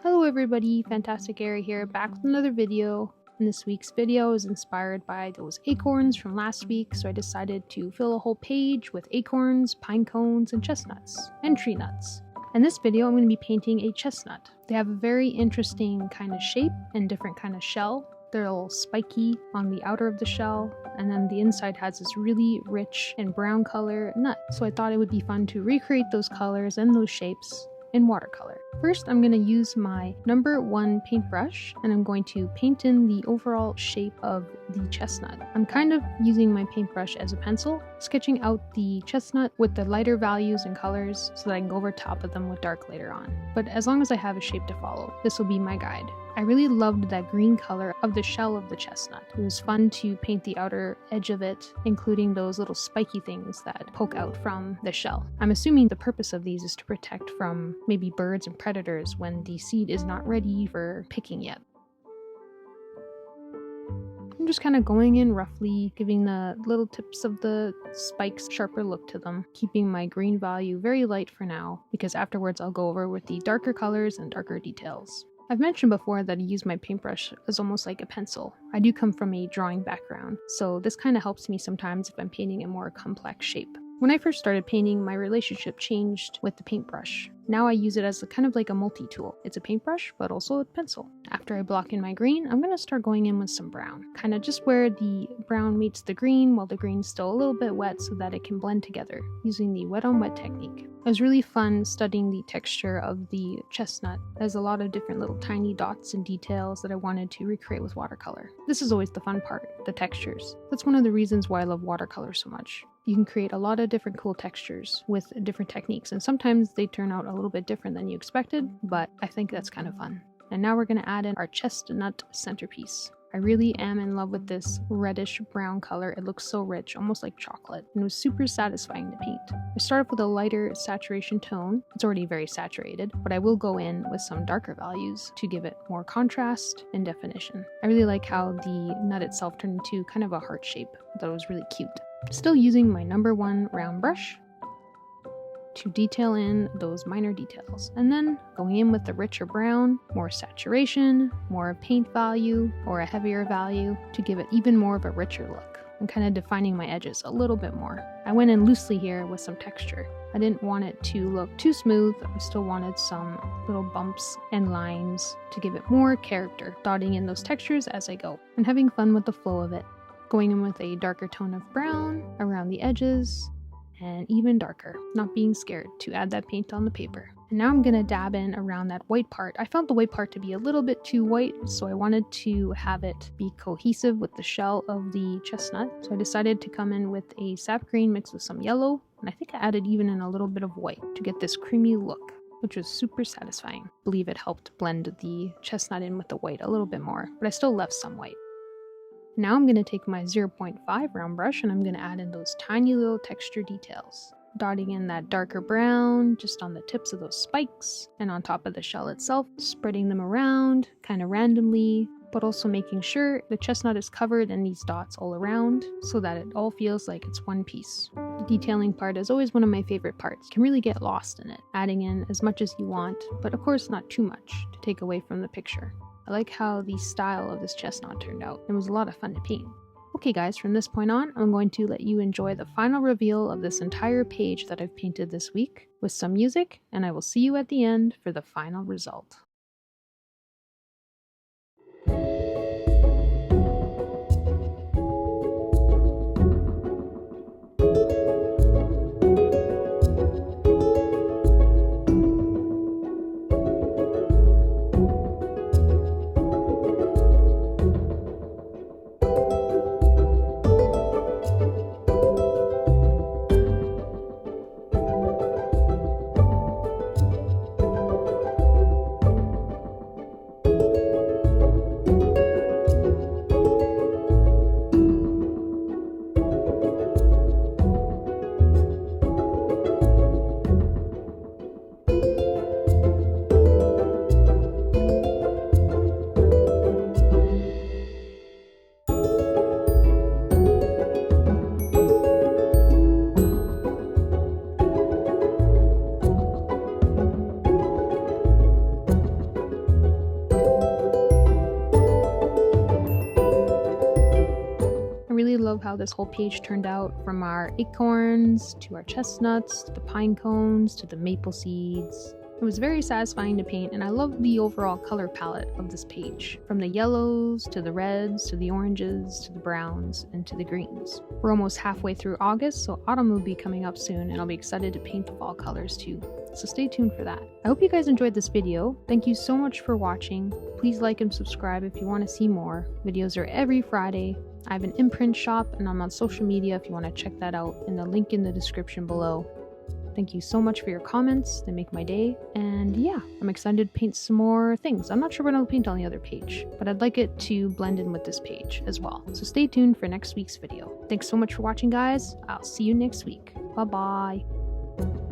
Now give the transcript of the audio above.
Hello everybody, Fantasticairy here, back with another video. And this week's video is inspired by those acorns from last week, so I decided to fill a whole page with acorns, pine cones, and chestnuts, and tree nuts. In this video, I'm going to be painting a chestnut. They have a very interesting kind of shape and different kind of shell. They're a little spiky on the outer of the shell, and then the inside has this really rich and brown color nut. So I thought it would be fun to recreate those colors and those shapes in watercolor. First, I'm going to use my number 1 paintbrush and I'm going to paint in the overall shape of the chestnut. I'm kind of using my paintbrush as a pencil, sketching out the chestnut with the lighter values and colors so that I can go over top of them with dark later on. But as long as I have a shape to follow, this will be my guide. I really loved that green color of the shell of the chestnut. It was fun to paint the outer edge of it, including those little spiky things that poke out from the shell. I'm assuming the purpose of these is to protect from maybe birds and predators when the seed is not ready for picking yet. I'm just kind of going in roughly, giving the little tips of the spikes a sharper look to them, keeping my green value very light for now, because afterwards I'll go over with the darker colors and darker details. I've mentioned before that I use my paintbrush as almost like a pencil. I do come from a drawing background, so this kind of helps me sometimes if I'm painting a more complex shape. When I first started painting, my relationship changed with the paintbrush. Now I use it as kind of like a multi-tool. It's a paintbrush, but also a pencil. After I block in my green, I'm going to start going in with some brown. Kind of just where the brown meets the green while the green's still a little bit wet so that it can blend together using the wet on wet technique. It was really fun studying the texture of the chestnut. There's a lot of different little tiny dots and details that I wanted to recreate with watercolor. This is always the fun part, the textures. That's one of the reasons why I love watercolor so much. You can create a lot of different cool textures with different techniques, and sometimes they turn out a little bit different than you expected, but I think that's kind of fun. And now we're going to add in our chestnut centerpiece. I really am in love with this reddish brown color. It looks so rich, almost like chocolate, and it was super satisfying to paint. I start off with a lighter saturation tone. It's already very saturated, but I will go in with some darker values to give it more contrast and definition. I really like how the nut itself turned into kind of a heart shape. I thought it was really cute. Still using my number 1 round brush to detail in those minor details, and then going in with the richer brown, more saturation, more paint value, or a heavier value to give it even more of a richer look, and kind of defining my edges a little bit more. I went in loosely here with some texture. I didn't want it to look too smooth. I still wanted some little bumps and lines to give it more character, dotting in those textures as I go, and having fun with the flow of it. Going in with a darker tone of brown around the edges, and even darker, not being scared to add that paint on the paper. And now I'm going to dab in around that white part. I found the white part to be a little bit too white, so I wanted to have it be cohesive with the shell of the chestnut. So I decided to come in with a sap green mixed with some yellow, and I think I added even in a little bit of white to get this creamy look, which was super satisfying. I believe it helped blend the chestnut in with the white a little bit more, but I still left some white. Now I'm going to take my 0.5 round brush and I'm going to add in those tiny little texture details, dotting in that darker brown just on the tips of those spikes and on top of the shell itself, spreading them around kind of randomly, but also making sure the chestnut is covered in these dots all around so that it all feels like it's one piece. The detailing part is always one of my favorite parts. You can really get lost in it, adding in as much as you want, but of course not too much to take away from the picture. I like how the style of this chestnut turned out. It was a lot of fun to paint. Okay guys, from this point on, I'm going to let you enjoy the final reveal of this entire page that I've painted this week with some music, and I will see you at the end for the final result. this whole page turned out, from our acorns to our chestnuts to the pine cones to the maple seeds. It was very satisfying to paint, and I love the overall color palette of this page, from the yellows to the reds to the oranges to the browns and to the greens. We're almost halfway through August, so autumn will be coming up soon, and I'll be excited to paint the fall colors too. So stay tuned for that. I hope you guys enjoyed this video. Thank you so much for watching. Please like and subscribe if you want to see more. Videos are every Friday. I have an imprint shop, and I'm on social media if you want to check that out, in the link in the description below. Thank you so much for your comments. They make my day. And yeah, I'm excited to paint some more things. I'm not sure what I'll paint on the other page, but I'd like it to blend in with this page as well. So stay tuned for next week's video. Thanks so much for watching, guys. I'll see you next week. Bye-bye.